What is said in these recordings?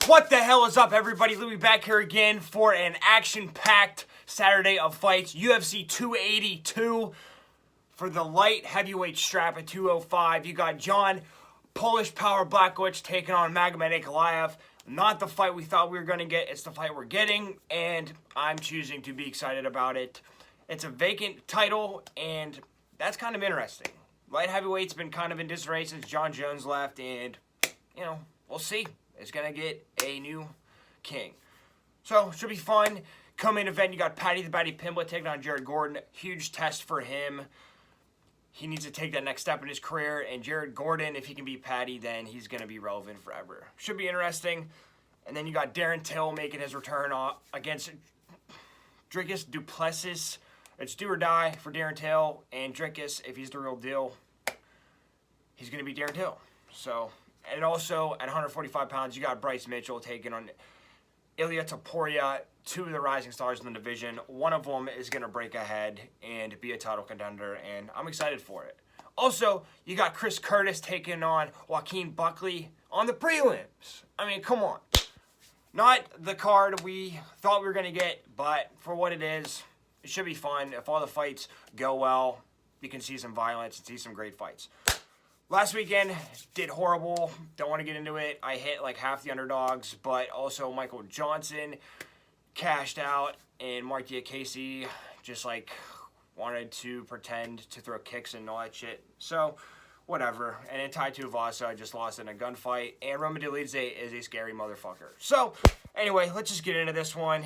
What the hell is up, everybody? Louis back here again for an action-packed Saturday of fights. UFC 282 for the light heavyweight strap at 205. You got John Polish Power Blachowicz taking on Magomed Ankalaev. Not the fight we thought we were going to get. It's the fight we're getting, and I'm choosing to be excited about it. It's a vacant title, and that's kind of interesting. Light heavyweight's been kind of in disarray since John Jones left, and, you know, we'll see. It's going to get a new king. So, should be fun. Co-main event, you got PADDY the Baddy Pimblett taking on Jared Gordon. Huge test for him. He needs to take that next step in his career. And Jared Gordon, if he can beat PADDY, then he's going to be relevant forever. Should be interesting. And then you got Darren Till making his return against Dricus Du Plessis. It's do or die for Darren Till. And Dricus, if he's the real deal, he's going to be Darren Till. So... And also, at 145 pounds, you got Bryce Mitchell taking on Ilia Topuria, two of the rising stars in the division. One of them is going to break ahead and be a title contender, and I'm excited for it. Also, you got Chris Curtis taking on Joaquin Buckley on the prelims. I mean, come on. Not the card we thought we were going to get, but for what it is, it should be fun. If all the fights go well, you can see some violence and see some great fights. Last weekend, did horrible. Don't want to get into it. I hit like half the underdogs, but also Michael Johnson cashed out, and Mark Diakese just like wanted to pretend to throw kicks and all that shit. So, whatever. And then Tai Tuivasa just lost in a gunfight, and Roman Dolidze is a scary motherfucker. So, anyway, let's just get into this one.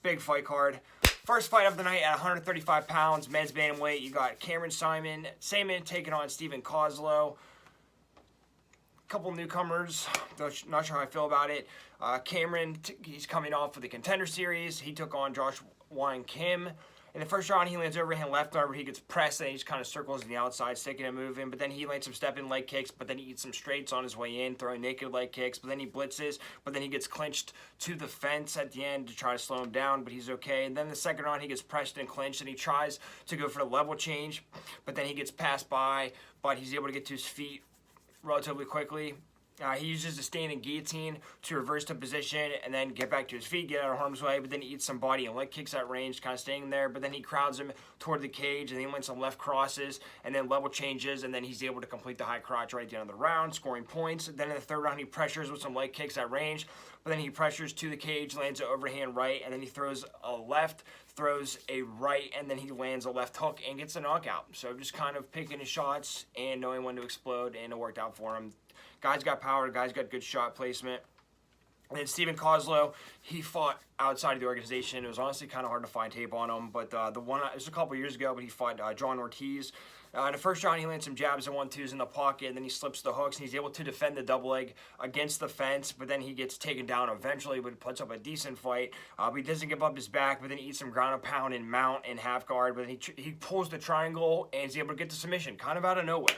Big fight card. First fight of the night at 135 pounds, men's bantamweight. You got Cameron Simon taking on Stephen Kozlow. Couple newcomers. Not sure how I feel about it. Cameron, he's coming off of the Contender Series. He took on Josh Wang Kim. In the first round, he lands overhand left arm where he gets pressed, and he just kind of circles on the outside, sticking and moving. But then he lands some step-in leg kicks, but then he eats some straights on his way in, throwing naked leg kicks. But then he blitzes, but then he gets clinched to the fence at the end to try to slow him down, but he's okay. And then the second round, he gets pressed and clinched, and he tries to go for the level change, but then he gets passed by, but he's able to get to his feet relatively quickly. He uses the standing guillotine to reverse the position and then get back to his feet, get out of harm's way, but then he eats some body and leg kicks at range, kind of staying there, but then he crowds him toward the cage, and then he wins some left crosses, and then level changes, and then he's able to complete the high crotch right at the end of the round, scoring points. Then in the third round, he pressures with some leg kicks at range, but then he pressures to the cage, lands an overhand right, and then he throws a left, throws a right, and then he lands a left hook and gets a knockout. So just kind of picking his shots and knowing when to explode, and it worked out for him. Guy's got power. Guy's got good shot placement. And then Stephen Kozlow, he fought outside of the organization. It was honestly kind of hard to find tape on him, but it was a couple years ago, but he fought John Ortiz. In the first round, he lands some jabs and 1-2s in the pocket, and then he slips the hooks, and he's able to defend the double leg against the fence, but then he gets taken down eventually, but puts up a decent fight. But he doesn't give up his back, but then he eats some ground and pound and mount and half guard, but then he pulls the triangle, and he's able to get to submission, kind of out of nowhere.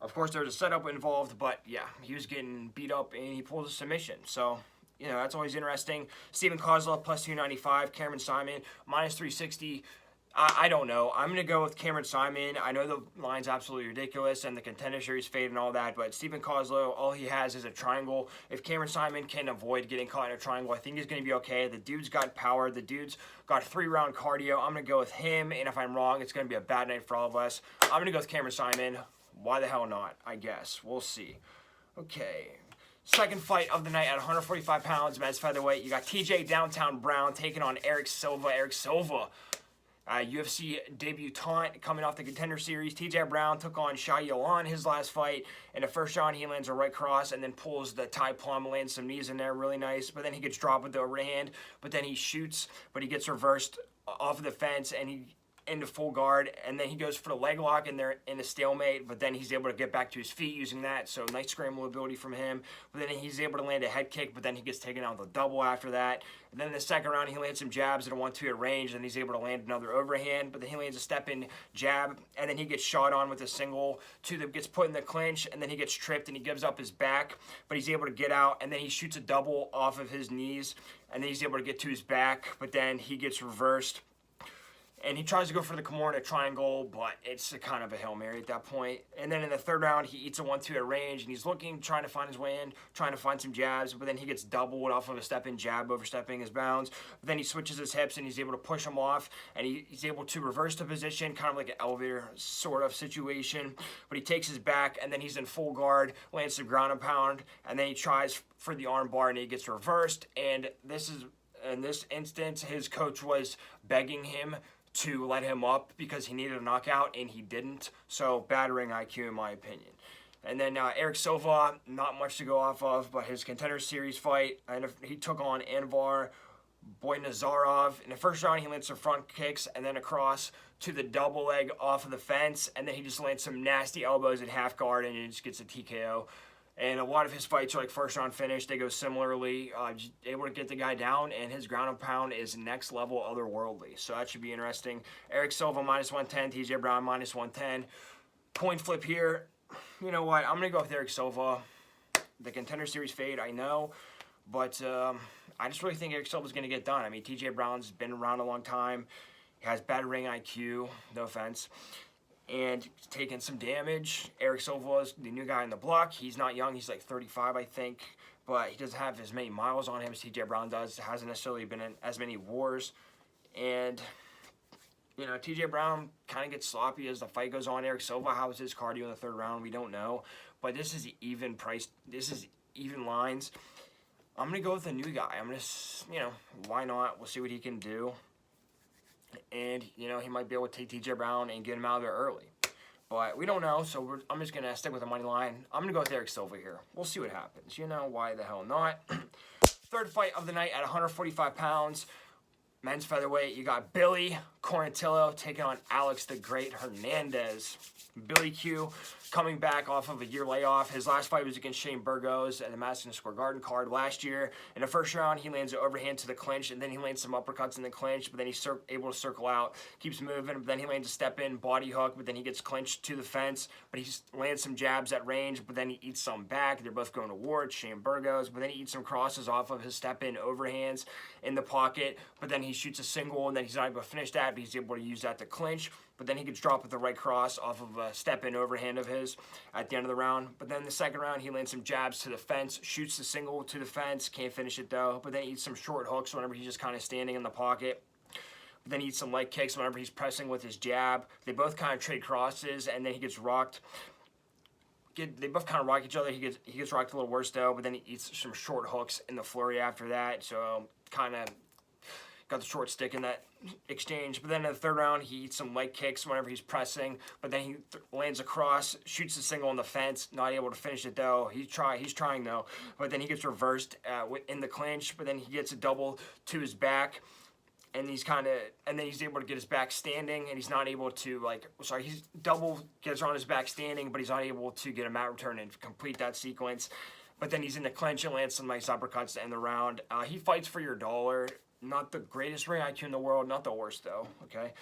Of course, there was a setup involved, but yeah, he was getting beat up, and he pulled a submission. So, you know, that's always interesting. Stephen Kozlow, plus 295. Cameron Simon, minus 360. I don't know. I'm going to go with Cameron Simon. I know the line's absolutely ridiculous, and the Contender Series fade and all that, but Stephen Kozlow, all he has is a triangle. If Cameron Simon can avoid getting caught in a triangle, I think he's going to be okay. The dude's got power. The dude's got 3-round cardio. I'm going to go with him, and if I'm wrong, it's going to be a bad night for all of us. I'm going to go with Cameron Simon. Why the hell not? I guess. We'll see. Okay. Second fight of the night at 145 pounds, men's featherweight. You got TJ Downtown Brown taking on Eric Silva. Eric Silva, UFC debutant coming off the Contender Series. TJ Brown took on Shai Yalan his last fight. In the first round, he lands a right cross and then pulls the Thai plum, lands some knees in there, really nice. But then he gets dropped with the overhand. But then he shoots, but he gets reversed off of the fence, and he into full guard, and then he goes for the leg lock, and they're in a stalemate, but then he's able to get back to his feet using that, so nice scramble ability from him. But then he's able to land a head kick, but then he gets taken out with a double after that. And then in the second round, he lands some jabs at a 1-2 at range, and he's able to land another overhand, but then he lands a step-in jab, and then he gets shot on with a single, gets put in the clinch, and then he gets tripped, and he gives up his back, but he's able to get out, and then he shoots a double off of his knees, and then he's able to get to his back, but then he gets reversed. And he tries to go for the Kimura triangle, but it's kind of a Hail Mary at that point. And then in the third round, he eats a 1-2 at range, and he's looking, trying to find his way in, trying to find some jabs, but then he gets doubled off of a step-in jab, overstepping his bounds. But then he switches his hips, and he's able to push him off, and he's able to reverse the position, kind of like an elevator sort of situation. But he takes his back, and then he's in full guard, lands some ground and pound, and then he tries for the arm bar, and he gets reversed. And in this instance, his coach was begging him to let him up because he needed a knockout, and he didn't. So bad ring IQ in my opinion. And then Eric Silva, not much to go off of, but his Contender Series fight, and he took on Anvar Boynazarov. In the first round, he lands some front kicks and then across to the double leg off of the fence, and then he just lands some nasty elbows at half guard, and he just gets a TKO. And a lot of his fights are like first round finish. They go similarly, able to get the guy down, and his ground and pound is next level otherworldly. So that should be interesting. Eric Silva -110, TJ Brown -110. Coin flip here. You know what? I'm going to go with Eric Silva. The Contender Series fade, I know. But I just really think Eric Silva's going to get done. I mean, TJ Brown's been around a long time. He has bad ring IQ, no offense. And he's taking some damage. Eric Silva is the new guy in the block. He's not young. He's like 35, I think. But he doesn't have as many miles on him as TJ Brown does. Hasn't necessarily been in as many wars. And, you know, TJ Brown kind of gets sloppy as the fight goes on. Eric Silva, how is his cardio in the third round? We don't know. But this is even price. This is even lines. I'm going to go with a new guy. I'm going to, you know, why not? We'll see what he can do. And, you know, he might be able to take TJ Brown and get him out of there early. But we don't know, so I'm just going to stick with the money line. I'm going to go with Eric Silva here. We'll see what happens. You know, why the hell not? Third fight of the night at 145 pounds. Men's featherweight, you got Billy Quarantillo taking on Alex the Great Hernandez. Billy Q coming back off of a year layoff. His last fight was against Shane Burgos at the Madison Square Garden card last year. In the first round, he lands an overhand to the clinch, and then he lands some uppercuts in the clinch, but then he's able to circle out, keeps moving, but then he lands a step-in body hook, but then he gets clinched to the fence, but he lands some jabs at range, but then he eats some back. They're both going to war. It's Shane Burgos, but then he eats some crosses off of his step-in overhands in the pocket, but then he shoots a single, and then he's not able to finish that, but he's able to use that to clinch. But then he gets dropped with the right cross off of a step-in overhand of his at the end of the round. But then the second round, he lands some jabs to the fence, shoots the single to the fence, can't finish it though. But then he eats some short hooks whenever he's just kind of standing in the pocket. But then he eats some leg kicks whenever he's pressing with his jab. They both kind of trade crosses, and then he gets rocked. They both kind of rock each other. He gets rocked a little worse though, but then he eats some short hooks in the flurry after that. So kind of got the short stick in that exchange. But then in the third round, he eats some leg kicks whenever he's pressing, but then he lands a cross, shoots the single on the fence, not able to finish it though. He's trying though, but then he gets reversed in the clinch, but then he gets a double to his back, and then he's able to get his back standing, and he's not able to he's double gets on his back standing, but he's not able to get a mat return and complete that sequence. But then he's in the clinch and lands some nice uppercuts to end the round. He fights for your dollar. Not the greatest ring IQ in the world, not the worst though, okay?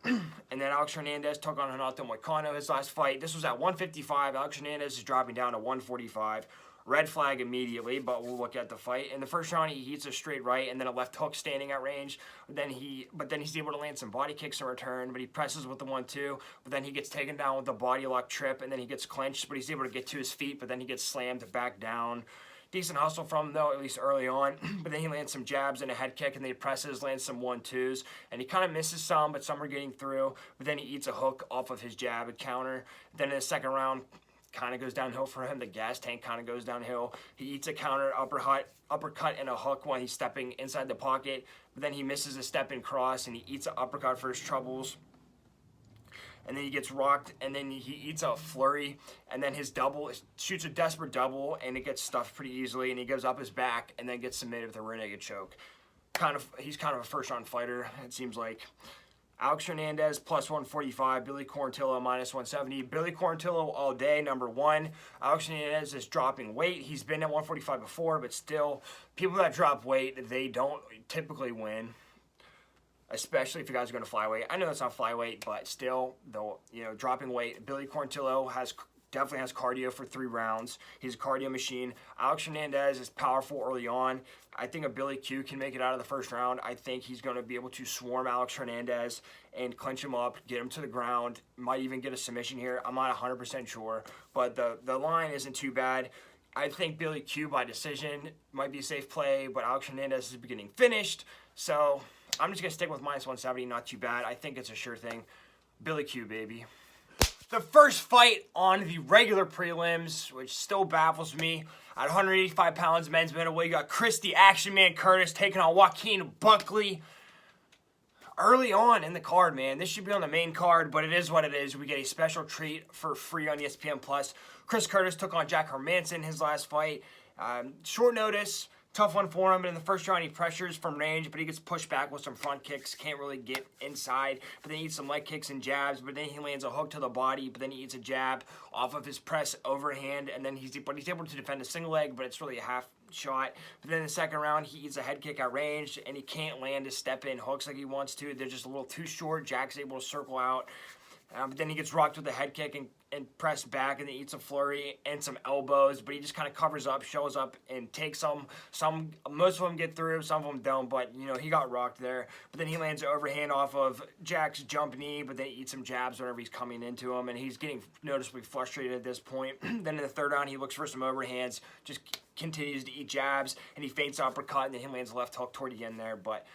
And then Alex Hernandez took on Renato Moicano his last fight. This was at 155. Alex Hernandez is dropping down to 145. Red flag immediately, but we'll look at the fight. In the first round, he hits a straight right and then a left hook standing at range. But then he's able to land some body kicks in return, but he presses with the 1-2. But then he gets taken down with the body lock trip, and then he gets clenched, but he's able to get to his feet, but then he gets slammed back down. Decent hustle from him, though, at least early on. But then he lands some jabs and a head kick, and then he presses, lands some 1-2s. And he kind of misses some, but some are getting through. But then he eats a hook off of his jab and counter. Then in the second round, kind of goes downhill for him. The gas tank kind of goes downhill. He eats a counter uppercut and a hook while he's stepping inside the pocket. But then he misses a step-in cross, and he eats an uppercut for his troubles. And then he gets rocked, and then he eats a flurry, and then his double shoots a desperate double, and it gets stuffed pretty easily, and he goes up his back and then gets submitted with a rear naked choke. He's kind of a first-round fighter, it seems like. Alex Hernandez plus 145, Billy Quarantillo minus 170. Billy Quarantillo all day, number one. Alex Hernandez is dropping weight. He's been at 145 before, but still, people that drop weight, they don't typically win. Especially if you guys are going to flyweight. I know that's not flyweight, but still, though, dropping weight. Billy Quarantillo has definitely has cardio for 3 rounds. He's a cardio machine. Alex Hernandez is powerful early on. I think a Billy Q can make it out of the first round. I think he's going to be able to swarm Alex Hernandez and clinch him up, get him to the ground, might even get a submission here. I'm not 100% sure, but the line isn't too bad. I think Billy Q by decision might be a safe play, but Alex Hernandez is getting finished, so I'm just going to stick with minus 170, not too bad. I think it's a sure thing. Billy Q, baby. The first fight on the regular prelims, which still baffles me, at 185 pounds, men's middleweight, you got Chris the Action Man Curtis taking on Joaquin Buckley. Early on in the card, man. This should be on the main card, but it is what it is. We get a special treat for free on ESPN+. Chris Curtis took on Jack Hermanson his last fight. Short notice. Tough one for him, but in the first round he pressures from range, but he gets pushed back with some front kicks, can't really get inside, but then he eats some leg kicks and jabs, but then he lands a hook to the body, but then he eats a jab off of his press overhand, and then he's able to defend a single leg, but it's really a half shot. But then in the second round, he eats a head kick at range, and he can't land his step-in hooks like he wants to. They're just a little too short. Jack's able to circle out. But then he gets rocked with a head kick and pressed back, and then eats a flurry and some elbows. But he just kind of covers up, shows up, and takes them. Most of them get through, some of them don't. But he got rocked there. But then he lands an overhand off of Jack's jump knee. But then he eats some jabs whenever he's coming into him, and he's getting noticeably frustrated at this point. Then in the third round, he looks for some overhands, just continues to eat jabs, and he feints uppercut, and then he lands a left hook toward the end there. But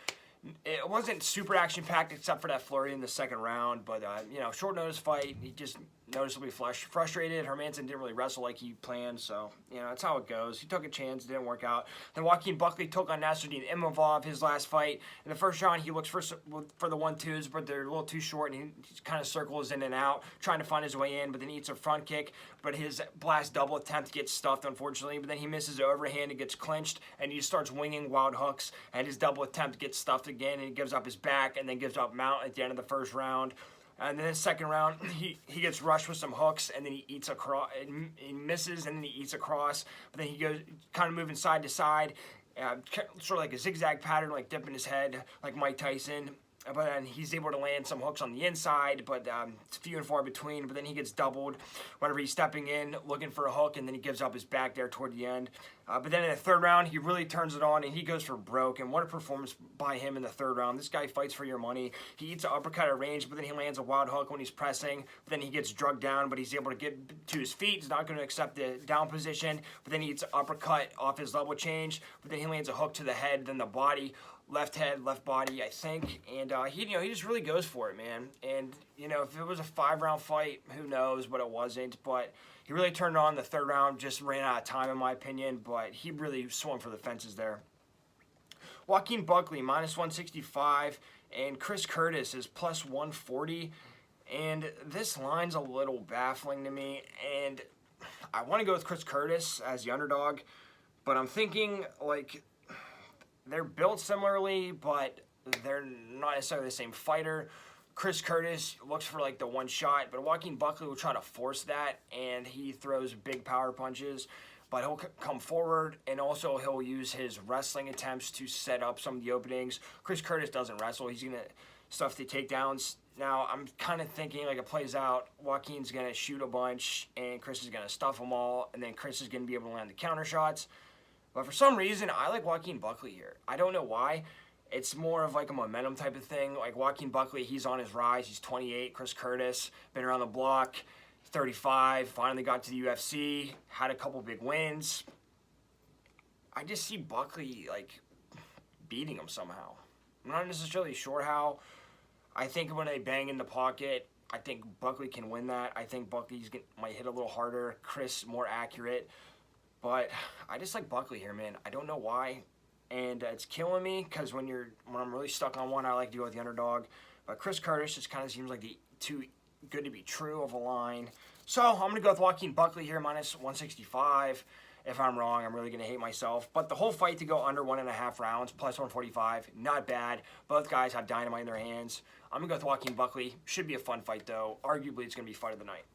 it wasn't super action-packed except for that flurry in the second round, but, short notice fight. He just noticeably frustrated. Hermanson didn't really wrestle like he planned, so, that's how it goes. He took a chance, didn't work out. Then Joaquin Buckley took on Nasruddin Imavov his last fight. In the first round, he looks for the 1-2s, but they're a little too short, and he kind of circles in and out, trying to find his way in, but then he eats a front kick, but his blast double attempt gets stuffed, unfortunately, but then he misses the overhand and gets clinched, and he starts winging wild hooks, and his double attempt gets stuffed again, and he gives up his back, and then gives up mount at the end of the first round. And then the second round, he gets rushed with some hooks, and then he eats across. He misses, and then he eats across. But then he goes kind of moving side to side, sort of like a zigzag pattern, like dipping his head, like Mike Tyson. But then he's able to land some hooks on the inside, but it's few and far between. But then he gets doubled whenever he's stepping in, looking for a hook, and then he gives up his back there toward the end. But then in the third round, he really turns it on, and he goes for broke. And what a performance by him in the third round. This guy fights for your money. He eats an uppercut at range, but then he lands a wild hook when he's pressing. But then he gets drugged down, but he's able to get to his feet. He's not going to accept the down position. But then he eats an uppercut off his level change. But then he lands a hook to the head, then the body. Left head, left body, I think, and he just really goes for it, man. And if it was a 5-round fight, who knows? But it wasn't. But he really turned on the third round, just ran out of time, in my opinion. But he really swung for the fences there. Joaquin Buckley minus 165, and Chris Curtis is plus 140. And this line's a little baffling to me. And I want to go with Chris Curtis as the underdog, but I'm thinking they're built similarly, but they're not necessarily the same fighter. Chris Curtis looks for the one shot, but Joaquin Buckley will try to force that, and he throws big power punches. But he'll come forward, and also he'll use his wrestling attempts to set up some of the openings. Chris Curtis doesn't wrestle. He's going to stuff the takedowns. Now, I'm kind of thinking it plays out. Joaquin's going to shoot a bunch, and Chris is going to stuff them all, and then Chris is going to be able to land the counter shots. But for some reason, I like Joaquin Buckley here. I don't know why. It's more of a momentum type of thing. Like Joaquin Buckley, he's on his rise. He's 28. Chris Curtis, been around the block, 35. Finally got to the UFC. Had a couple big wins. I just see Buckley, beating him somehow. I'm not necessarily sure how. I think when they bang in the pocket, I think Buckley can win that. I think Buckley might hit a little harder. Chris more accurate. But I just like Buckley here, man. I don't know why. And it's killing me because when I'm really stuck on one, I like to go with the underdog. But Chris Curtis just kind of seems like the too good to be true of a line. So I'm going to go with Joaquin Buckley here, minus 165. If I'm wrong, I'm really going to hate myself. But the whole fight to go under 1.5 rounds, plus 145, not bad. Both guys have dynamite in their hands. I'm going to go with Joaquin Buckley. Should be a fun fight, though. Arguably, it's going to be fight of the night.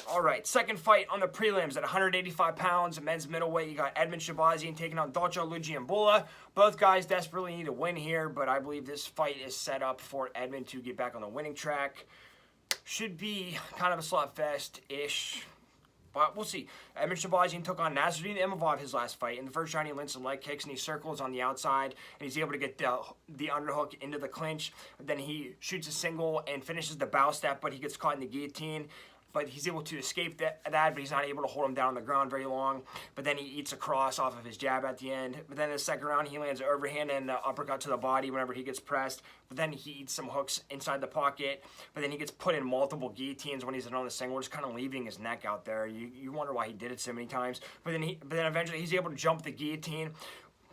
All right, second fight on the prelims at 185 pounds, men's middleweight. You got Edmund Shabazian taking on Dolce Lugiambula. Both guys desperately need a win here, but I believe this fight is set up for Edmund to get back on the winning track. Should be kind of a slugfest-ish. But we'll see. Edmen Shahbazyan took on Nasruddin Imavov his last fight. In the first round, he lands some leg kicks and he circles on the outside, and he's able to get the underhook into the clinch. Then he shoots a single and finishes the bow step, but he gets caught in the guillotine. But he's able to escape that, but he's not able to hold him down on the ground very long. But then he eats a cross off of his jab at the end. But then in the second round, he lands an overhand and an uppercut to the body whenever he gets pressed. But then he eats some hooks inside the pocket. But then he gets put in multiple guillotines when he's on the single, just kind of leaving his neck out there. You wonder why he did it so many times. But then eventually he's able to jump the guillotine.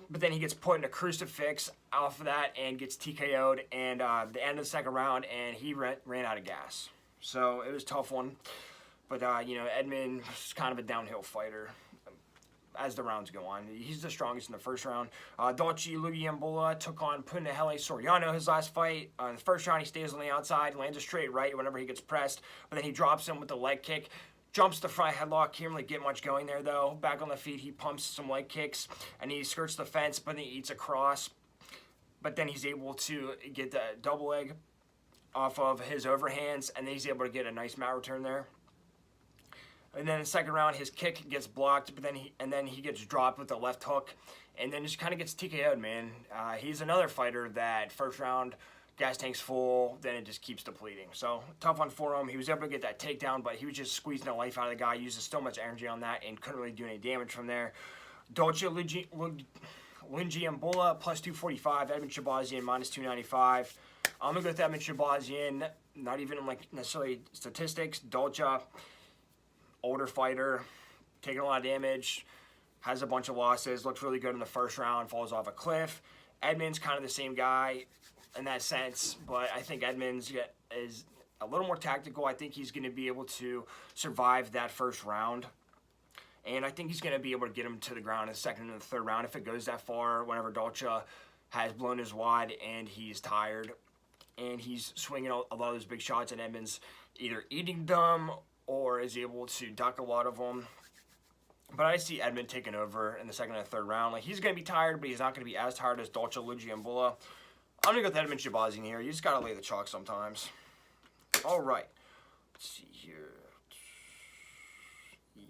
But then he gets put in a crucifix off of that and gets TKO'd. And the end of the second round, and he ran out of gas. So it was a tough one, but Edmen is kind of a downhill fighter as the rounds go on. He's the strongest in the first round. Dolce Lugiambola took on Punahele Soriano his last fight. In the first round, he stays on the outside, lands a straight right whenever he gets pressed, but then he drops him with the leg kick. Jumps the front headlock, can't really get much going there though. Back on the feet, he pumps some leg kicks, and he skirts the fence, but then he eats a cross. But then he's able to get the double leg off of his overhands, and then he's able to get a nice mat return there. And then in the second round, his kick gets blocked, but then he gets dropped with the left hook, and then just kind of gets TKO'd, man. He's another fighter that first round, gas tank's full, then it just keeps depleting. So tough one for him. He was able to get that takedown, but he was just squeezing the life out of the guy, uses so much energy on that, and couldn't really do any damage from there. Dolce Lungiambola plus 245, Edmen Shahbazyan minus 295. I'm going to go with Edmen Shahbazyan, not even like necessarily statistics. Dolce, older fighter, taking a lot of damage, has a bunch of losses, looks really good in the first round, falls off a cliff. Edmen's kind of the same guy in that sense, but I think Edmen's is a little more tactical. I think he's going to be able to survive that first round. And I think he's going to be able to get him to the ground in the second and the third round if it goes that far, whenever Dolce has blown his wad and he's tired. And he's swinging a lot of those big shots, and Edmen's either eating them or is able to duck a lot of them. But I see Edmen taking over in the second and third round. Like, he's going to be tired, but he's not going to be as tired as Dolce Lungiambola. I'm going to go with Edmen Shahbazyan here. You just got to lay the chalk sometimes. All right. Let's see here.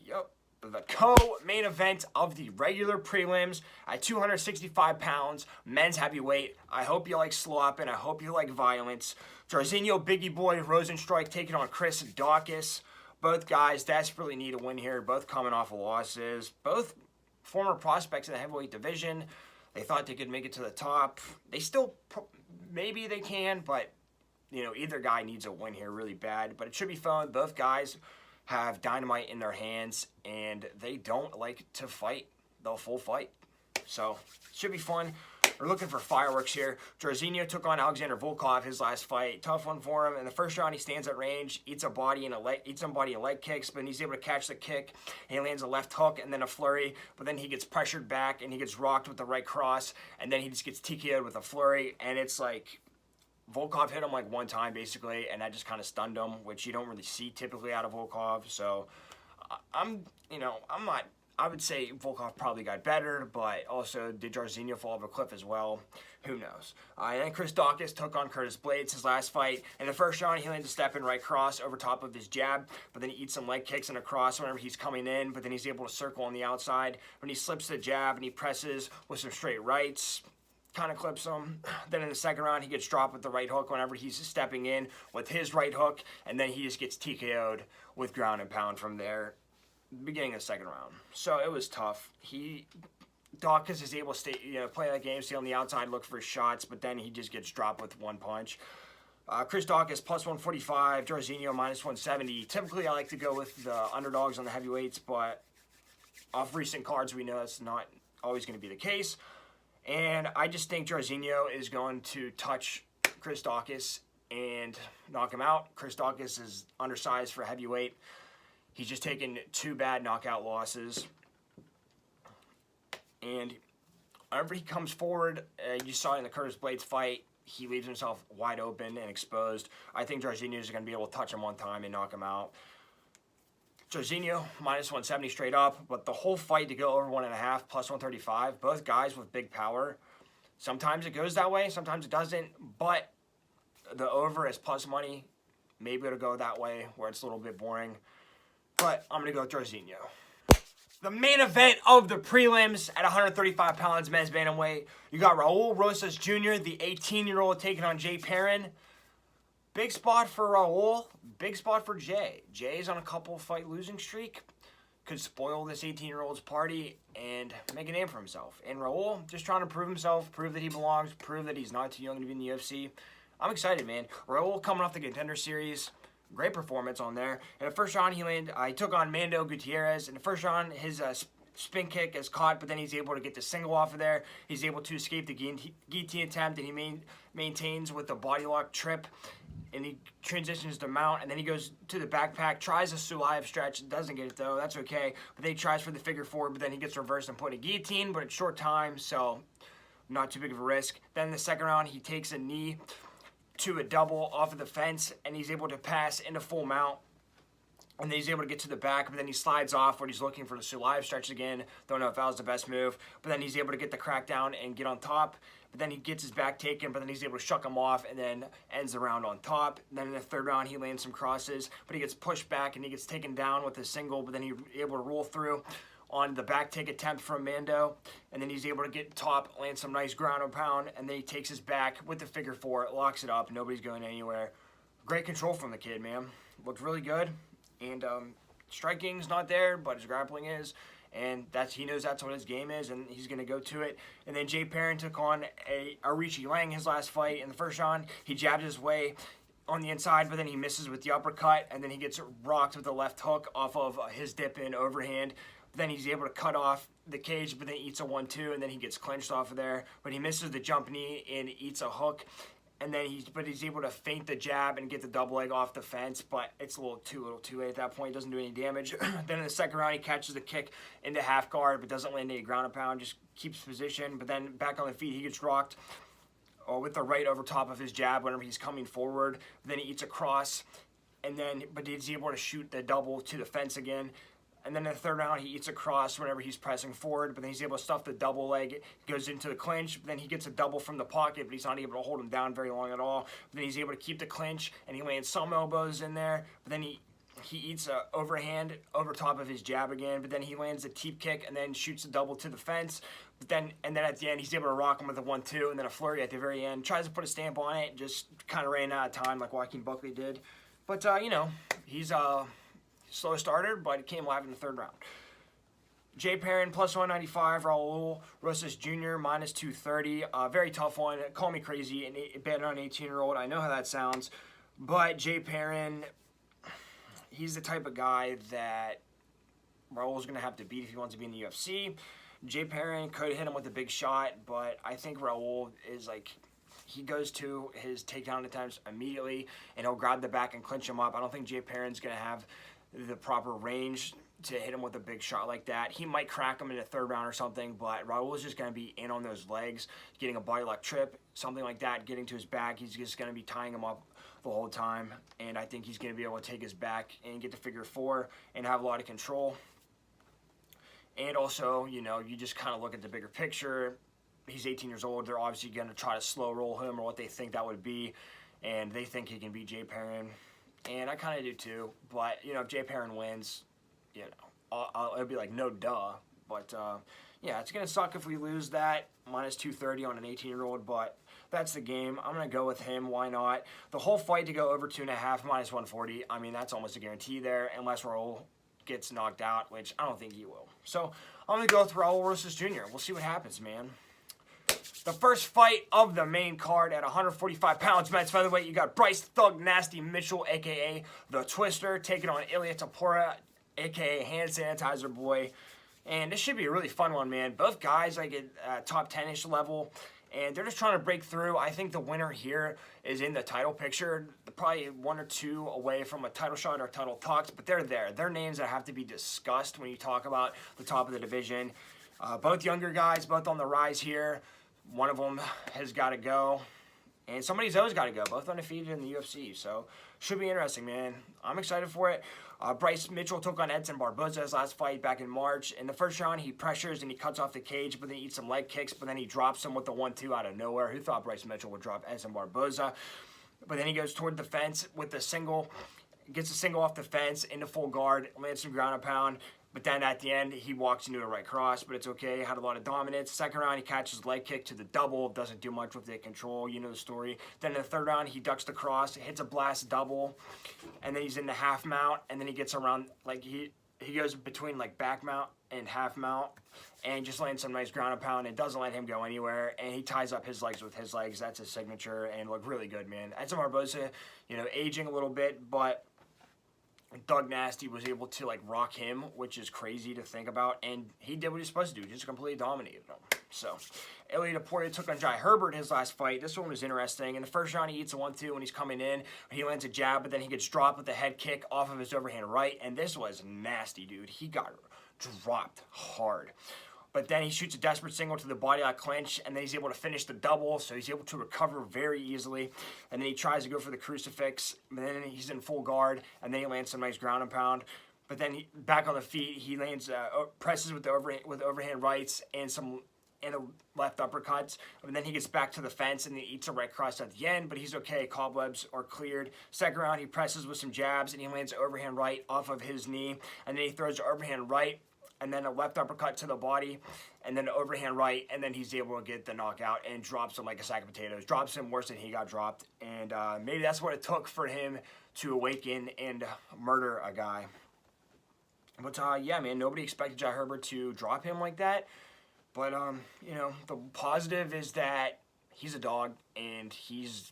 Yep. The co-main event of the regular prelims at 265 pounds, men's heavyweight. I hope you like slop and I hope you like violence. Jairzinho Biggie Boy Rosenstrike taking on Chris Daukaus. Both guys desperately need a win here, both coming off of losses. Both former prospects in the heavyweight division. They thought they could make it to the top. They still, maybe they can, but either guy needs a win here really bad. But it should be fun. Both guys have dynamite in their hands, and they don't like to fight the full fight. So, should be fun. We're looking for fireworks here. Jairzinho took on Alexander Volkov his last fight. Tough one for him. In the first round, he stands at range, eats somebody in leg kicks, but he's able to catch the kick. He lands a left hook and then a flurry, but then he gets pressured back, and he gets rocked with the right cross, and then he just gets TKO'd with a flurry, and it's like Volkov hit him like one time basically, and that just kind of stunned him, which you don't really see typically out of Volkov. So I would say Volkov probably got better, but also did Jairzinho fall off a cliff as well? Who knows? And then Chris Daukaus took on Curtis Blades his last fight. In the first round, he lands a step-in right cross over top of his jab, but then he eats some leg kicks and a cross whenever he's coming in, but then he's able to circle on the outside. When he slips the jab and he presses with some straight rights, kind of clips him. Then in the second round, he gets dropped with the right hook whenever he's stepping in with his right hook, and then he just gets TKO'd with ground and pound from there, beginning of the second round. So it was tough. Daukaus is able to stay, play that game, stay on the outside, look for shots, but then he just gets dropped with one punch. Chris Daukaus plus 145, Jairzinho minus 170. Typically, I like to go with the underdogs on the heavyweights, but off recent cards, we know that's not always going to be the case. And I just think Jairzinho is going to touch Chris Daukaus and knock him out. Chris Daukaus is undersized for heavyweight. He's just taken 2 bad knockout losses. And whenever he comes forward, you saw it in the Curtis Blades fight, he leaves himself wide open and exposed. I think Jairzinho is going to be able to touch him one time and knock him out. Jairzinho, minus 170 straight up, but the whole fight to go over 1.5, plus 135. Both guys with big power. Sometimes it goes that way, sometimes it doesn't, but the over is plus money. Maybe it'll go that way where it's a little bit boring. but I'm going to go with Jairzinho. The main event of the prelims at 135 pounds men's bantamweight. You got Raul Rosas Jr., the 18-year-old, taking on Jay Perrin. Big spot for Raul, big spot for Jay. Jay's on a couple fight losing streak. Could spoil this 18-year-old's party and make a name for himself. And Raul, just trying to prove himself, prove that he belongs, prove that he's not too young to be in the UFC. I'm excited, man. Raul coming off the Contender Series. Great performance on there. In the first round, he took on Mando Gutierrez. In the first round, his spin kick is caught, but then he's able to get the single off of there. He's able to escape the guillotine attempt, and he maintains with the body lock trip. And he transitions to mount, and then he goes to the backpack, tries a Sulayev stretch, doesn't get it though, that's okay. But then he tries for the figure four, but then he gets reversed and put in a guillotine, but it's short time, so not too big of a risk. Then in the second round, he takes a knee to a double off of the fence, and he's able to pass into full mount. And then he's able to get to the back, but then he slides off when he's looking for the Sulayev stretch again. Don't know if that was the best move. But then he's able to get the crackdown and get on top. But then he gets his back taken, but then he's able to shuck him off and then ends the round on top. And then in the third round, he lands some crosses, but he gets pushed back and he gets taken down with a single, but then he's able to roll through on the back take attempt from Mando. And then he's able to get top, land some nice ground and pound, and then he takes his back with the figure four, locks it up, nobody's going anywhere. Great control from the kid, man. Looked really good. And striking's not there, but his grappling is. And he knows that's what his game is, and he's going to go to it. And then Jay Perrin took on Arichi Lang his last fight. In the first round, he jabs his way on the inside, but then he misses with the uppercut, and then he gets rocked with the left hook off of his dip-in overhand. Then he's able to cut off the cage, but then eats a 1-2, and then he gets clinched off of there. But he misses the jump knee and eats a hook. And then he's able to feint the jab and get the double leg off the fence, but it's a little too late at that point. Doesn't do any damage. Then in the second round, he catches the kick into half guard, but doesn't land any ground and pound, just keeps position. But then back on the feet, he gets rocked with the right over top of his jab whenever he's coming forward. Then he eats a cross, but he's able to shoot the double to the fence again. And then in the third round, he eats a cross whenever he's pressing forward, but then he's able to stuff the double leg, goes into the clinch, but then he gets a double from the pocket, but he's not able to hold him down very long at all. But then he's able to keep the clinch, and he lands some elbows in there, but then he eats a overhand over top of his jab again, but then he lands a teep kick and then shoots a double to the fence. But then at the end, he's able to rock him with a 1-2, and then a flurry at the very end. Tries to put a stamp on it, just kind of ran out of time like Joaquin Buckley did. But, he's slow starter, but it came live in the third round. Jay Perrin, plus 195. Raul Rosas Jr., minus 230. Very tough one. Call me crazy and bet on an 18-year-old. I know how that sounds. But Jay Perrin, he's the type of guy that Raul's going to have to beat if he wants to be in the UFC. Jay Perrin could hit him with a big shot, but I think Raul is he goes to his takedown attempts immediately, and he'll grab the back and clinch him up. I don't think Jay Perrin's going to have the proper range to hit him with a big shot like that. He might crack him in the third round or something, but Raul is just going to be in on those legs, getting a body lock trip, something like that, getting to his back. He's just going to be tying him up the whole time, and I think he's going to be able to take his back and get the figure four and have a lot of control. And also, you just kind of look at the bigger picture. He's 18 years old. They're obviously going to try to slow roll him or what they think that would be, and they think he can beat Jay Perrin. And I kind of do too, but, if Jay Perrin wins, it'll be like, no duh. But, yeah, it's going to suck if we lose that, minus 230 on an 18-year-old, but that's the game. I'm going to go with him. Why not? The whole fight to go over 2.5, minus 140, I mean, that's almost a guarantee there, unless Raul gets knocked out, which I don't think he will. So, I'm going to go with Raul Rosas Jr. We'll see what happens, man. The first fight of the main card at 145 pounds men's featherweight, you got Bryce Thug Nasty Mitchell, a.k.a. The Twister, taking on Ilya Tapora, a.k.a. Hand Sanitizer Boy. And this should be a really fun one, man. Both guys at top 10-ish level, and they're just trying to break through. I think the winner here is in the title picture. They're probably 1 or 2 away from a title shot or title talks, but they're there. They're names that have to be discussed when you talk about the top of the division. Both younger guys, both on the rise here. One of them has got to go, and somebody's always got to go. Both undefeated in the UFC, so should be interesting, man. I'm excited for it. Bryce Mitchell took on Edson Barboza his last fight back in March. In the first round, he pressures and he cuts off the cage, but then he eats some leg kicks, but then he drops him with the 1-2 out of nowhere. Who thought Bryce Mitchell would drop Edson Barboza? But then he goes toward the fence with the single. gets a single off the fence into full guard, lands some ground and pound. But then at the end, he walks into a right cross, but it's okay. Had a lot of dominance. Second round, he catches leg kick to the double. Doesn't do much with the control. You know the story. Then in the third round, he ducks the cross, hits a blast double, and then he's in the half mount, and then he gets around, like he goes between like back mount and half mount, and just lands some nice ground and pound. It doesn't let him go anywhere, and he ties up his legs with his legs. That's his signature, and looked really good, man. Edson Barboza, you know, aging a little bit, but Doug Nasty was able to like rock him, which is crazy to think about, and he did what he was supposed to do, just completely dominated him. So, Ilia Topuria took on Jai Herbert in his last fight. This one was interesting. In the first round, he eats a 1-2 when he's coming in. He lands a jab, but then he gets dropped with a head kick off of his overhand right, and this was nasty, dude. He got dropped hard. But then he shoots a desperate single to the body lock clinch, and then he's able to finish the double, so he's able to recover very easily. And then he tries to go for the crucifix, but then he's in full guard, and then he lands some nice ground and pound. But then back on the feet, he lands presses with the overhand rights and the left uppercuts. And then he gets back to the fence and he eats a right cross at the end, but he's okay. Cobwebs are cleared. Second round, he presses with some jabs, and he lands overhand right off of his knee, and then he throws the overhand right, and then a left uppercut to the body, and then an overhand right, and then he's able to get the knockout and drops him like a sack of potatoes. Drops him worse than he got dropped, and maybe that's what it took for him to awaken and murder a guy. But yeah, man, nobody expected Jai Herbert to drop him like that. But you know, the positive is that he's a dog, and he's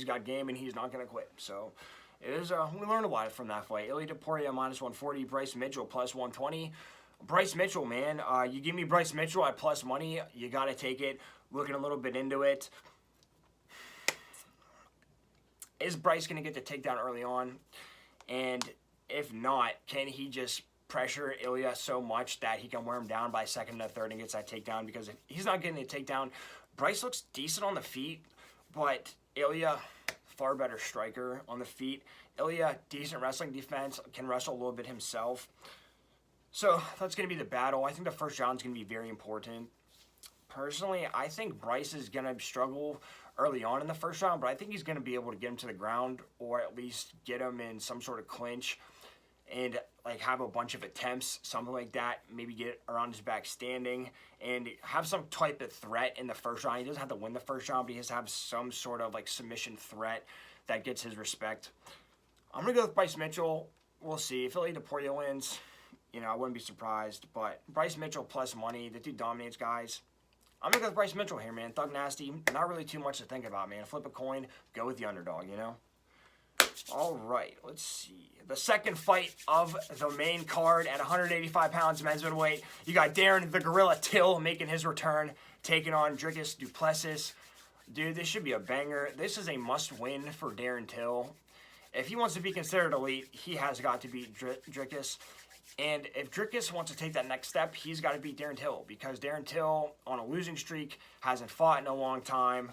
got game, and he's not gonna quit. So it is. We learned a lot from that fight. Ilia Topuria minus 140, Bryce Mitchell plus 120. Bryce Mitchell, man, you give me Bryce Mitchell at plus money, you got to take it. Looking a little bit into it. Is Bryce going to get the takedown early on? And if not, can he just pressure Ilia so much that he can wear him down by second and third and gets that takedown? Because if he's not getting the takedown, Bryce looks decent on the feet, but Ilia, far better striker on the feet. Ilia, decent wrestling defense, can wrestle a little bit himself. So that's going to be the battle. I think the first round is going to be very important. Personally, I think Bryce is going to struggle early on in the first round, but I think he's going to be able to get him to the ground, or at least get him in some sort of clinch and like have a bunch of attempts, something like that. Maybe get around his back standing and have some type of threat in the first round. He doesn't have to win the first round, but he has to have some sort of like submission threat that gets his respect. I'm going to go with Bryce Mitchell. We'll see. If Ilia Topuria wins, you know, I wouldn't be surprised. But Bryce Mitchell plus money. The dude dominates guys. I'm going to go with Bryce Mitchell here, man. Thug Nasty. Not really too much to think about, man. Flip a coin. Go with the underdog, you know? All right. Let's see. The second fight of the main card at 185 pounds men's middleweight. You got Darren the Gorilla Till making his return, taking on Dricus du Plessis. Dude, this should be a banger. This is a must-win for Darren Till. If he wants to be considered elite, he has got to beat Dricus. And if Dricus wants to take that next step, he's got to beat Darren Till, because Darren Till, on a losing streak, hasn't fought in a long time.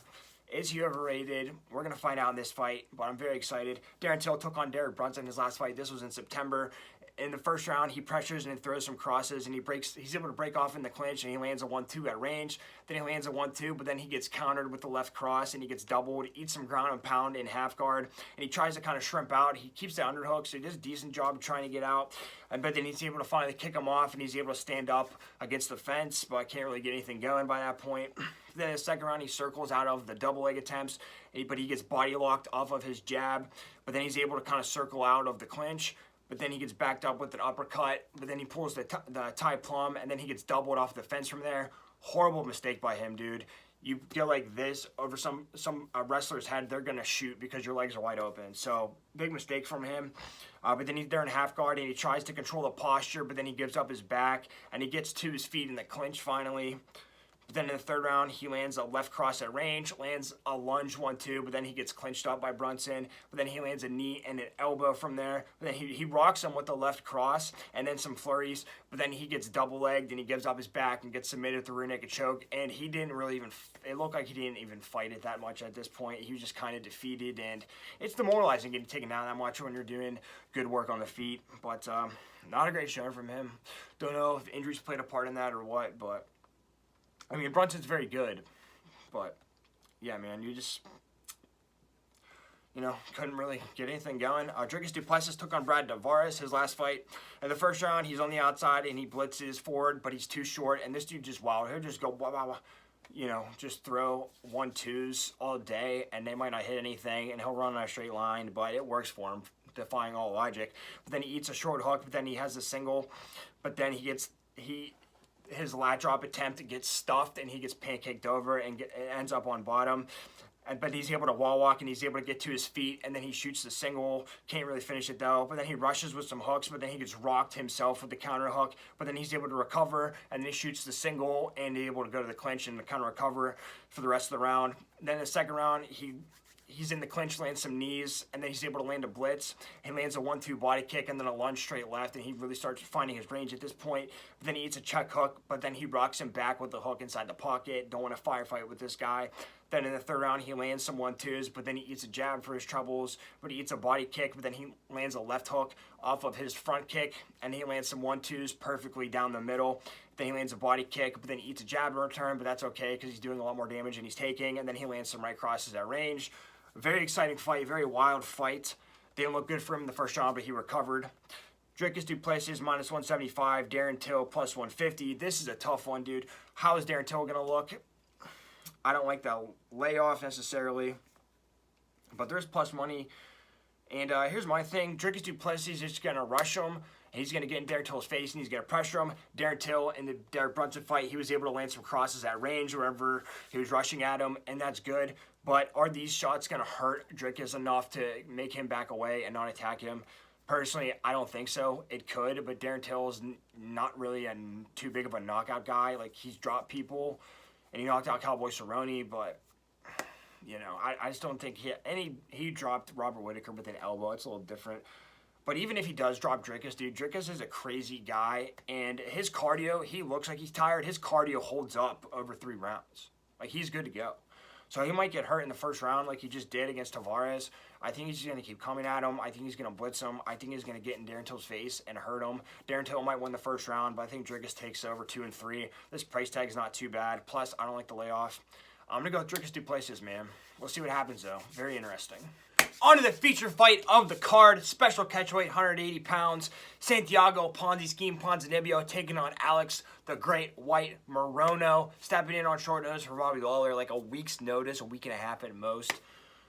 Is he overrated? We're going to find out in this fight, but I'm very excited. Darren Till took on Derek Brunson in his last fight. This was in September. In the first round, he pressures and throws some crosses, and he's able to break off in the clinch, and he lands a 1-2 at range. Then he lands a 1-2, but then he gets countered with the left cross, and he gets doubled, eats some ground and pound in half guard, and he tries to kind of shrimp out. He keeps the underhook, so he does a decent job trying to get out, but then he's able to finally kick him off, and he's able to stand up against the fence, but can't really get anything going by that point. Then in the second round, he circles out of the double leg attempts, but he gets body locked off of his jab, but then he's able to kind of circle out of the clinch. But then he gets backed up with an uppercut, but then he pulls the tie plum, and then he gets doubled off the fence from there. Horrible mistake by him, dude. You go like this over some wrestler's head, they're going to shoot because your legs are wide open. So, big mistake from him. But then he's there in half guard, and he tries to control the posture, but then he gives up his back, and he gets to his feet in the clinch finally. Then in the third round, he lands a left cross at range, lands a lunge 1-2, but then he gets clinched up by Brunson. But then he lands a knee and an elbow from there. But then he rocks him with the left cross and then some flurries. But then he gets double-legged and he gives up his back and gets submitted through a rear naked choke. And he didn't really even, it looked like he didn't even fight it that much at this point. He was just kind of defeated. And it's demoralizing getting taken down that much when you're doing good work on the feet. But not a great showing from him. Don't know if injuries played a part in that or what, but I mean, Brunson's very good, but yeah, man, you know, couldn't really get anything going. Dricus du Plessis took on Brad Tavares his last fight. In the first round, he's on the outside and he blitzes forward, but he's too short. And this dude just wild. He'll just go blah, blah, blah. You know, just throw 1-2s all day, and they might not hit anything, and he'll run on a straight line, but it works for him, defying all logic. But then he eats a short hook, but then he has a single, but then his lat drop attempt gets stuffed, and he gets pancaked over and ends up on bottom. But he's able to wall walk and he's able to get to his feet, and then he shoots the single. Can't really finish it though. But then he rushes with some hooks, but then he gets rocked himself with the counter hook. But then he's able to recover, and then he shoots the single and he's able to go to the clinch and the counter recover for the rest of the round. Then in the second round, he's in the clinch, lands some knees, and then he's able to land a blitz. He lands a 1-2 body kick and then a lunge straight left, and he really starts finding his range at this point. But then he eats a check hook, but then he rocks him back with the hook inside the pocket. Don't want to firefight with this guy. Then in the third round, he lands some 1-2s, but then he eats a jab for his troubles, but he eats a body kick, but then he lands a left hook off of his front kick, and he lands some 1-2s perfectly down the middle. Then he lands a body kick, but then he eats a jab in return, but that's okay because he's doing a lot more damage than he's taking, and then he lands some right crosses at range. Very exciting fight, very wild fight. Didn't look good for him in the first round, but he recovered. Dricus du Plessis minus 175, Darren Till plus 150. This is a tough one, dude. How is Darren Till going to look? I don't like the layoff necessarily, but there's plus money. And here's my thing. Dricus du Plessis is just going to rush him. He's going to get in Darren Till's face, and he's going to pressure him. Darren Till, in the Derek Brunson fight, he was able to land some crosses at range wherever he was rushing at him, and that's good. But are these shots going to hurt Dricus enough to make him back away and not attack him? Personally, I don't think so. It could, but Darren Till's not really too big of a knockout guy. Like, he's dropped people, and he knocked out Cowboy Cerrone, but, you know, I just don't think he dropped Robert Whittaker with an elbow. It's a little different. But even if he does drop Dricus, dude, Dricus is a crazy guy, and his cardio, he looks like he's tired. His cardio holds up over 3 rounds. Like, he's good to go. So he might get hurt in the first round like he just did against Tavares. I think he's just going to keep coming at him. I think he's going to blitz him. I think he's going to get in Darren Till's face and hurt him. Darren Till might win the first round, but I think Dricus takes over 2 and 3. This price tag is not too bad. Plus, I don't like the layoff. I'm going to go with Dricus du Plessis, man. We'll see what happens, though. Very interesting. On to the feature fight of the card. Special catchweight, 180 pounds. Santiago Ponzi Scheme Ponzinibbio taking on Alex the Great White Morono. Stepping in on short notice for Bobby Lawler, like a week's notice, a week and a half at most.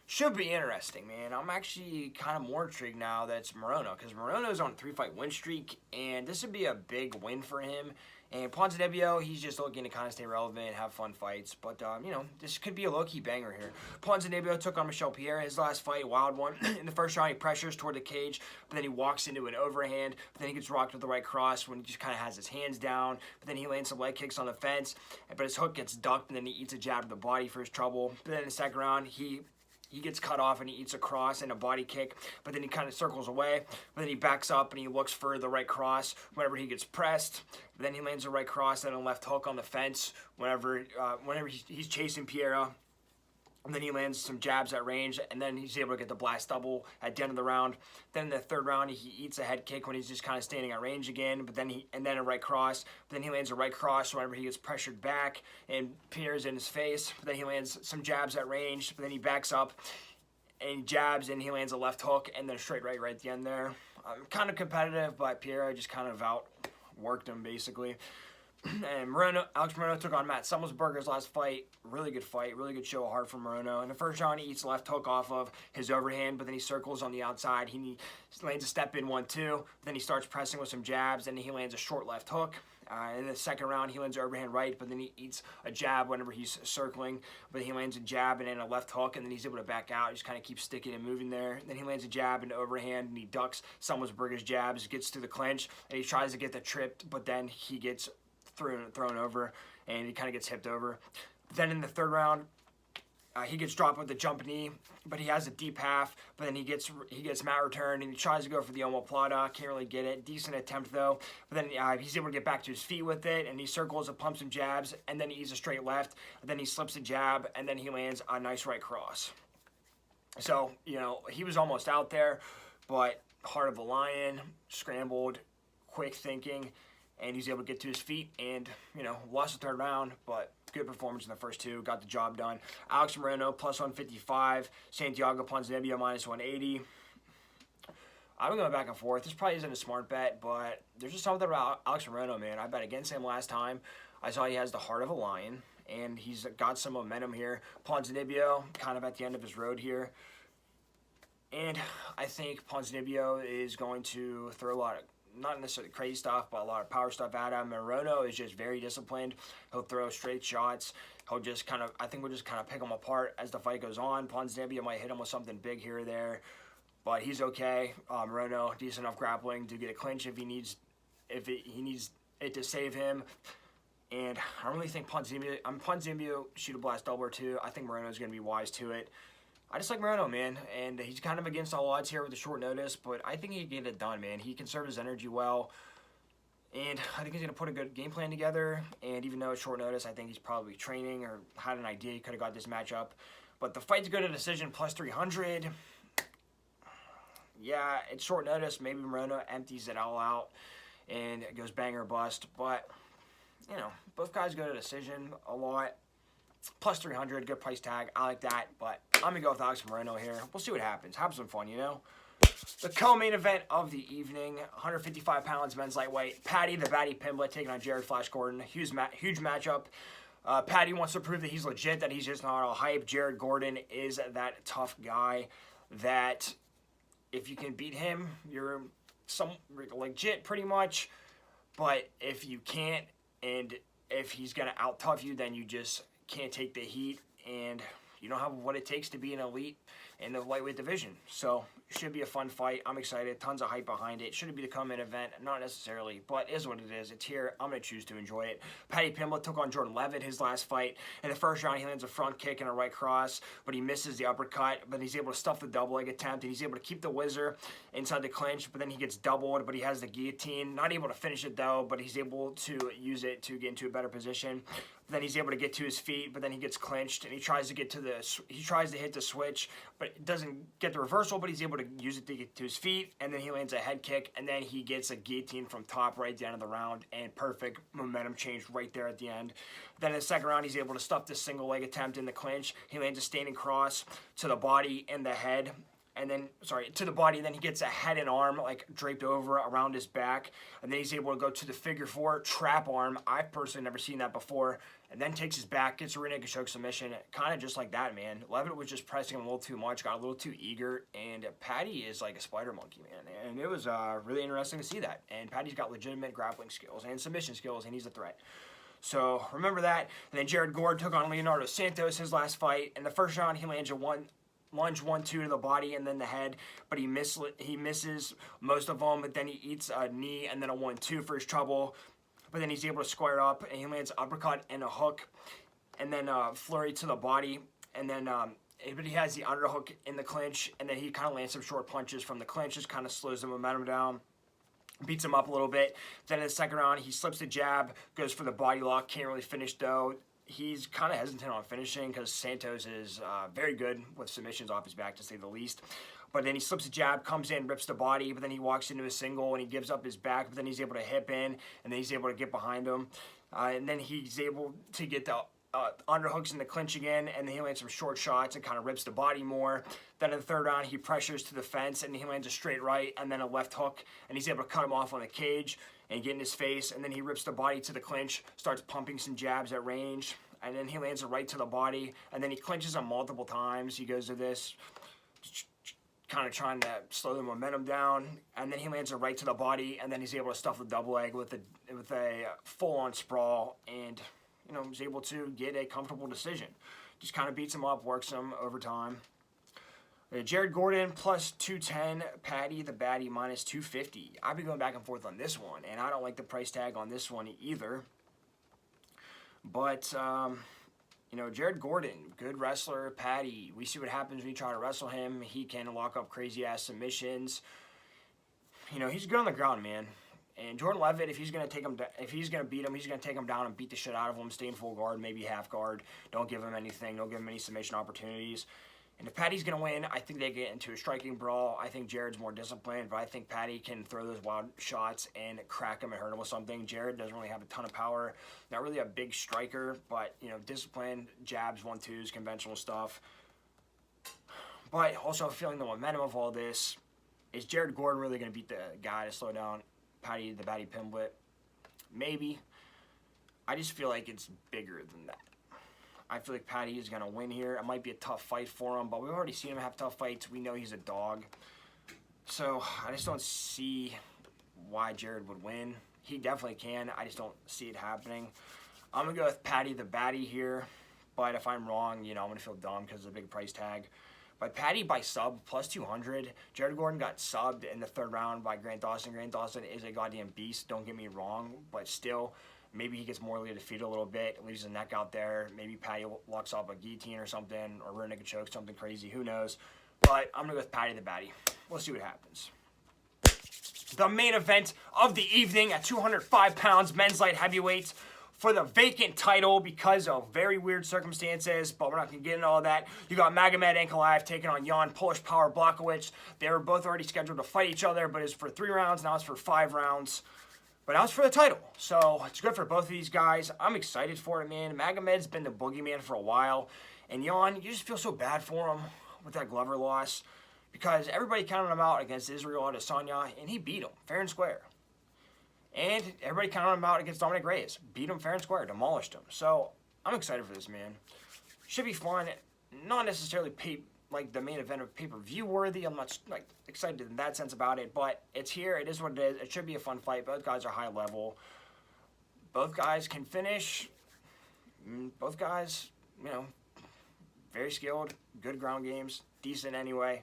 Should be interesting, man. I'm actually kind of more intrigued now that it's Morono, because Morono's on a 3-fight win streak, and this would be a big win for him. And Ponzinibbio, he's just looking to kind of stay relevant, have fun fights. But, you know, this could be a low-key banger here. Ponzinibbio took on Michel Pierre. His last fight, wild one. In the first round, he pressures toward the cage, but then he walks into an overhand. But then he gets rocked with the right cross when he just kind of has his hands down. But then he lands some leg kicks on the fence. But his hook gets ducked, and then he eats a jab to the body for his trouble. But then in the second round, he gets cut off and he eats a cross and a body kick, but then he kind of circles away, but then he backs up and he looks for the right cross whenever he gets pressed. But then he lands a right cross and a left hook on the fence whenever he's chasing Piera. And then he lands some jabs at range, and then he's able to get the blast double at the end of the round. Then in the third round, he eats a head kick when he's just kind of standing at range again, but then a right cross. But then he lands a right cross whenever he gets pressured back, and Pierre's in his face. But then he lands some jabs at range, but then he backs up and jabs, and he lands a left hook, and then a straight right at the end there. Kind of competitive, but Pierre just kind of outworked him, basically. And Alex Morono took on Matt Summelsberger's last fight. Really good fight, really good show of heart from Morono. In the first round, he eats a left hook off of his overhand, but then he circles on the outside. He lands a step in 1-2. Then he starts pressing with some jabs, and he lands a short left hook. In the second round, he lands overhand right, but then he eats a jab whenever he's circling. But he lands a jab and then a left hook, and then he's able to back out. He just kind of keeps sticking and moving there. Then he lands a jab into overhand, and he ducks Summelsberger's jabs, gets to the clinch, and he tries to get the trip, but then he gets thrown over, and he kind of gets hipped over. Then in the third round, he gets dropped with a jump knee, but he has a deep half, but then he gets mat return, and he tries to go for the omoplata. Can't really get it. Decent attempt, though. But then he's able to get back to his feet with it, and he circles and pumps some jabs, and then he eats a straight left, and then he slips a jab, and then he lands a nice right cross. So, you know, he was almost out there, but heart of a lion, scrambled, quick thinking, and he's able to get to his feet and, you know, lost the third round, but good performance in the first two, got the job done. Alex Moreno, plus 155. Santiago Ponzinibbio, minus 180. I've been going back and forth. This probably isn't a smart bet, but there's just something about Alex Moreno, man. I bet against him last time. I saw he has the heart of a lion, and he's got some momentum here. Ponzinibbio, kind of at the end of his road here. And I think Ponzinibbio is going to throw a lot of, not necessarily crazy stuff, but a lot of power stuff at him. Moreno is just very disciplined. He'll throw straight shots. He'll just kind of, I think we'll just kind of pick him apart as the fight goes on. Ponzinibbio might hit him with something big here or there, but he's okay. Moreno, decent enough grappling to get a clinch if he needs, he needs it to save him. And I don't really think Ponzinibbio shoot a blast double or two. I think Moreno's going to be wise to it. I just like Moreno, man, and he's kind of against all odds here with the short notice, but I think he can get it done, man. He conserves his energy well, and I think he's going to put a good game plan together, and even though it's short notice, I think he's probably training or had an idea he could have got this matchup. But the fight's good at a decision, plus 300. Yeah, it's short notice. Maybe Moreno empties it all out, and it goes bang or bust, but, you know, both guys go to decision a lot. Plus 300, good price tag. I like that, but I'm going to go with Alex Moreno here. We'll see what happens. Have some fun, you know? The co-main event of the evening, 155 pounds, men's lightweight. Paddy, the Batty Pimblett, taking on Jared Flash Gordon. Huge matchup. Paddy wants to prove that he's legit, that he's just not all hype. Jared Gordon is that tough guy that if you can beat him, you're some legit pretty much. But if you can't, and if he's going to out-tough you, then you just can't take the heat, and you don't have what it takes to be an elite in the lightweight division. So it should be a fun fight. I'm excited. Tons of hype behind it. Should it be the come-in event? Not necessarily, but it is what it is. It's here. I'm going to choose to enjoy it. Paddy Pimblett took on Jordan Levitt his last fight. In the first round, he lands a front kick and a right cross, but he misses the uppercut, but he's able to stuff the double leg attempt, and he's able to keep the whizzer inside the clinch, but then he gets doubled, but he has the guillotine. Not able to finish it, though, but he's able to use it to get into a better position. Then he's able to get to his feet, but then he gets clinched, and he tries to hit the switch, but it doesn't get the reversal, but he's able to use it to get to his feet, and then he lands a head kick, and then he gets a guillotine from top right at the end of the round, and perfect momentum change right there at the end. Then in the second round, he's able to stuff this single leg attempt in the clinch. He lands a standing cross to the body and the head, and then, to the body, and then he gets a head and arm, like, draped over around his back, and then he's able to go to the figure four trap arm. I've personally never seen that before, and then takes his back, gets a rear naked choke submission, kind of just like that, man. Levitt was just pressing him a little too much, got a little too eager, and Paddy is like a spider monkey, man, and it was really interesting to see that, and Paddy's got legitimate grappling skills and submission skills, and he's a threat. So, remember that. And then Jared Gordon took on Leonardo Santos his last fight. In the first round, he lands a lunge 1-2 to the body and then the head, but he misses most of them, but then he eats a knee and then a 1-2 for his trouble, but then he's able to square up, and he lands an uppercut and a hook, and then flurry to the body, and then but he has the underhook in the clinch, and then he kind of lands some short punches from the clinch, just kind of slows the momentum down, beats him up a little bit. Then in the second round, he slips the jab, goes for the body lock, can't really finish though. He's kind of hesitant on finishing because Santos is very good with submissions off his back, to say the least. But then he slips a jab, comes in, rips the body, but then he walks into a single and he gives up his back, but then he's able to hip in, and then he's able to get behind him. And then he's able to get the underhooks in the clinch again, and then he lands some short shots and kind of rips the body more. Then in the third round, he pressures to the fence, and he lands a straight right and then a left hook, and he's able to cut him off on the cage and get in his face, and then he rips the body to the clinch, starts pumping some jabs at range, and then he lands a right to the body, and then he clinches him multiple times. He goes to this, kind of trying to slow the momentum down, and then he lands a right to the body, and then he's able to stuff the double leg with a full-on sprawl, and you know, was able to get a comfortable decision. Just kind of beats him up, works him over time. Jared Gordon plus 210, Paddy the Batty minus 250. I've been going back and forth on this one, and I don't like the price tag on this one either. But, you know, Jared Gordon, good wrestler. Paddy, we see what happens when you try to wrestle him. He can lock up crazy-ass submissions. You know, he's good on the ground, man. And Jordan Levitt, if he's going to beat him, he's going to take him down and beat the shit out of him, stay in full guard, maybe half guard. Don't give him anything. Don't give him any submission opportunities. And if Paddy's going to win, I think they get into a striking brawl. I think Jared's more disciplined, but I think Paddy can throw those wild shots and crack him and hurt him with something. Jared doesn't really have a ton of power. Not really a big striker, but, you know, disciplined, jabs, 1-2s, conventional stuff. But also feeling the momentum of all this, is Jared Gordon really going to beat the guy to slow down Paddy the Baddy Pimblett? Maybe. I just feel like it's bigger than that. I feel like Paddy is going to win here. It might be a tough fight for him, but we've already seen him have tough fights. We know he's a dog. So I just don't see why Jared would win. He definitely can. I just don't see it happening. I'm going to go with Paddy the Baddy here. But if I'm wrong, you know, I'm going to feel dumb because of the big price tag. But Paddy by sub, plus 200. Jared Gordon got subbed in the third round by Grant Dawson. Grant Dawson is a goddamn beast, don't get me wrong. But still, maybe he gets morally defeated a little bit, leaves his neck out there. Maybe Paddy locks up a guillotine or something, or rear naked choke, something crazy. Who knows? But I'm going to go with Paddy the Baddy. We'll see what happens. The main event of the evening at 205 pounds, men's light heavyweight, for the vacant title because of very weird circumstances, but we're not going to get into all that. You got Magomed Ankalaev taking on Jan Polish Power Blachowicz. They were both already scheduled to fight each other, but it's for 3 rounds. Now it's for 5 rounds. But now it's for the title. So it's good for both of these guys. I'm excited for it, man. Magomed's been the boogeyman for a while. And Jan, you just feel so bad for him with that Glover loss because everybody counted him out against Israel Adesanya, and he beat him fair and square. And everybody counted him out against Dominic Reyes. Beat him fair and square. Demolished him. So, I'm excited for this, man. Should be fun. Not necessarily like the main event of pay-per-view worthy. I'm not like excited in that sense about it. But it's here. It is what it is. It should be a fun fight. Both guys are high level. Both guys can finish. Both guys, you know, very skilled. Good ground games. Decent anyway.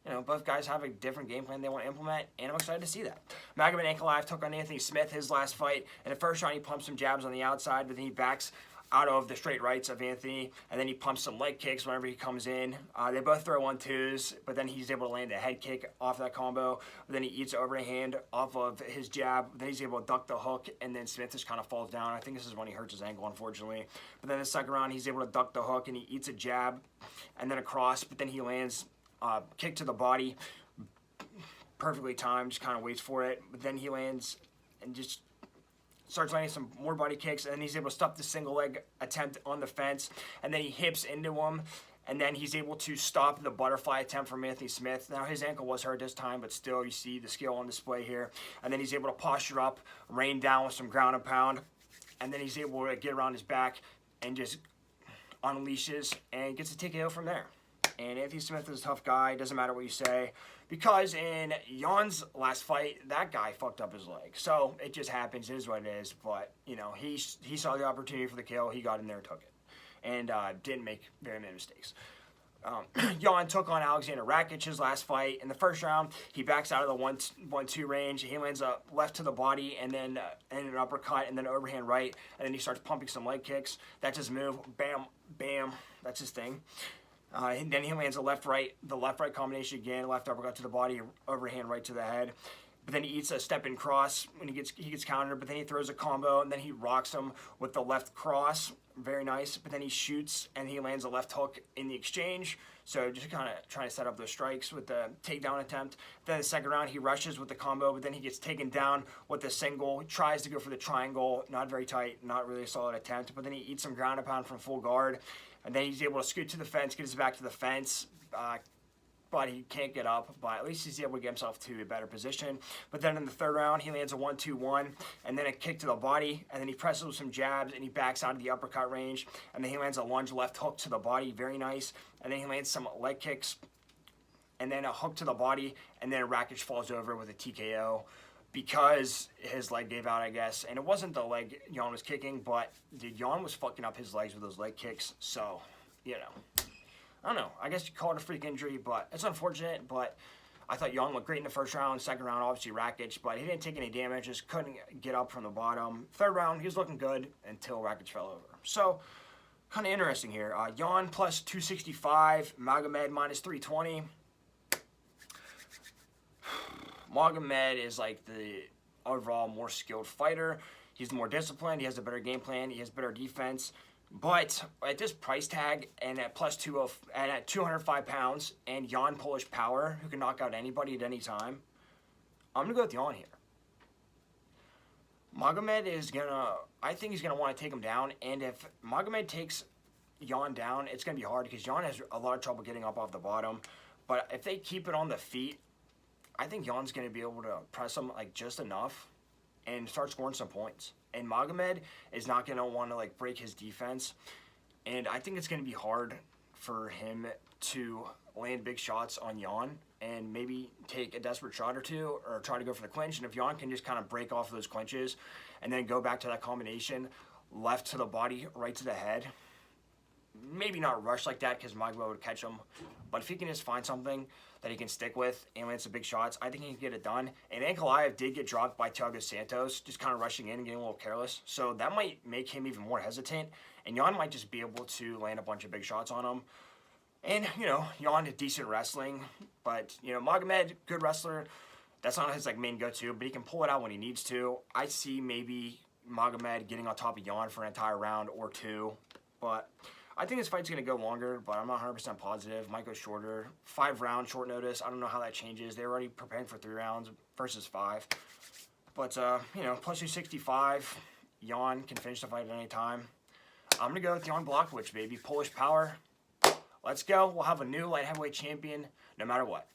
You know, both guys have a different game plan they want to implement, and I'm excited to see that. Magomed Ankalaev took on Anthony Smith his last fight. In the first round, he pumps some jabs on the outside, but then he backs out of the straight rights of Anthony, and then he pumps some leg kicks whenever he comes in. They both throw 1-2s, but then he's able to land a head kick off that combo. But then he eats overhand off of his jab. Then he's able to duck the hook, and then Smith just kind of falls down. I think this is when he hurts his ankle, unfortunately. But then the second round, he's able to duck the hook, and he eats a jab, and then a cross, but then he lands kick to the body, perfectly timed, just kind of waits for it. But then he lands and just starts landing some more body kicks, and then he's able to stop the single leg attempt on the fence, and then he hips into him, and then he's able to stop the butterfly attempt from Anthony Smith. Now his ankle was hurt this time, but still you see the skill on display here. And then he's able to posture up, rain down with some ground and pound, and then he's able to get around his back and just unleashes and gets a TKO from there. And Anthony Smith is a tough guy, doesn't matter what you say, because in Jan's last fight, that guy fucked up his leg. So it just happens, it is what it is, but, you know, he saw the opportunity for the kill, he got in there and took it, and didn't make very many mistakes. Jan took on Alexander Rakic his last fight. In the first round, he backs out of the 1-2 range. He lands a left to the body and then an uppercut and then an overhand right, and then he starts pumping some leg kicks. That's his move. Bam, bam. That's his thing. And then he lands the left-right combination again, left uppercut to the body, overhand right to the head. But then he eats a step-in cross when he gets countered, but then he throws a combo, and then he rocks him with the left cross. Very nice. But then he shoots, and he lands a left hook in the exchange. So just kind of trying to set up those strikes with the takedown attempt. Then the second round, he rushes with the combo, but then he gets taken down with the single. He tries to go for the triangle. Not very tight, not really a solid attempt. But then he eats some ground and pound from full guard. And then he's able to scoot to the fence, get his back to the fence, but he can't get up. But at least he's able to get himself to a better position. But then in the third round, he lands a 1-2-1, and then a kick to the body, and then he presses with some jabs, and he backs out of the uppercut range, and then he lands a lunge left hook to the body, very nice. And then he lands some leg kicks, and then a hook to the body, and then Rakic falls over with a TKO. Because his leg gave out, I guess. And it wasn't the leg Jan was kicking, but Jan was fucking up his legs with those leg kicks. So, you know. I don't know. I guess you call it a freak injury, but it's unfortunate. But I thought Jan looked great in the first round. Second round, obviously Rakic. But he didn't take any damage. Just couldn't get up from the bottom. Third round, he was looking good until Rakic fell over. So, kind of interesting here. Jan plus 265. Magomed minus 320. Magomed is like the overall more skilled fighter. He's more disciplined. He has a better game plan. He has better defense. But at this price tag and at and at 205 pounds and Jan Polish power, who can knock out anybody at any time, I'm gonna go with Jan here. Magomed is I think he's gonna want to take him down, and if Magomed takes Jan down, it's gonna be hard because Jan has a lot of trouble getting up off the bottom. But if they keep it on the feet, I think Jan's gonna be able to press him like just enough and start scoring some points. And Magomed is not going to want to like break his defense. And I think it's going to be hard for him to land big shots on Jan and maybe take a desperate shot or two or try to go for the clinch. And if Jan can just kind of break off those clinches and then go back to that combination, left to the body, right to the head, maybe not rush like that because Magomed would catch him. But if he can just find something that he can stick with and land some big shots, I think he can get it done. And Ankalaev did get dropped by Thiago Santos, just kind of rushing in and getting a little careless. So that might make him even more hesitant. And Jan might just be able to land a bunch of big shots on him. And, you know, Jan had decent wrestling. But, you know, Magomed, good wrestler. That's not his like main go-to, but he can pull it out when he needs to. I see maybe Magomed getting on top of Jan for an entire round or two. But I think this fight's going to go longer, but I'm not 100% positive. Might go shorter. 5 rounds, short notice. I don't know how that changes. They're already preparing for 3 rounds versus 5. But, you know, plus 265. Jan can finish the fight at any time. I'm going to go with Jan Blachowicz, baby. Polish power. Let's go. We'll have a new light heavyweight champion no matter what.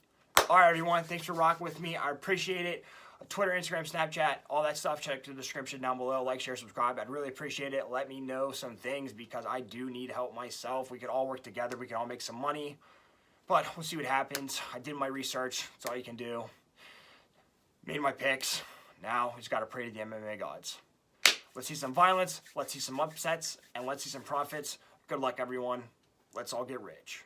All right, everyone. Thanks for rocking with me. I appreciate it. Twitter, Instagram, Snapchat, all that stuff. Check the description down below. Like, share, subscribe. I'd really appreciate it. Let me know some things because I do need help myself. We could all work together. We can all make some money. But we'll see what happens. I did my research. That's all you can do. Made my picks. Now we just got to pray to the MMA gods. Let's see some violence. Let's see some upsets. And let's see some profits. Good luck, everyone. Let's all get rich.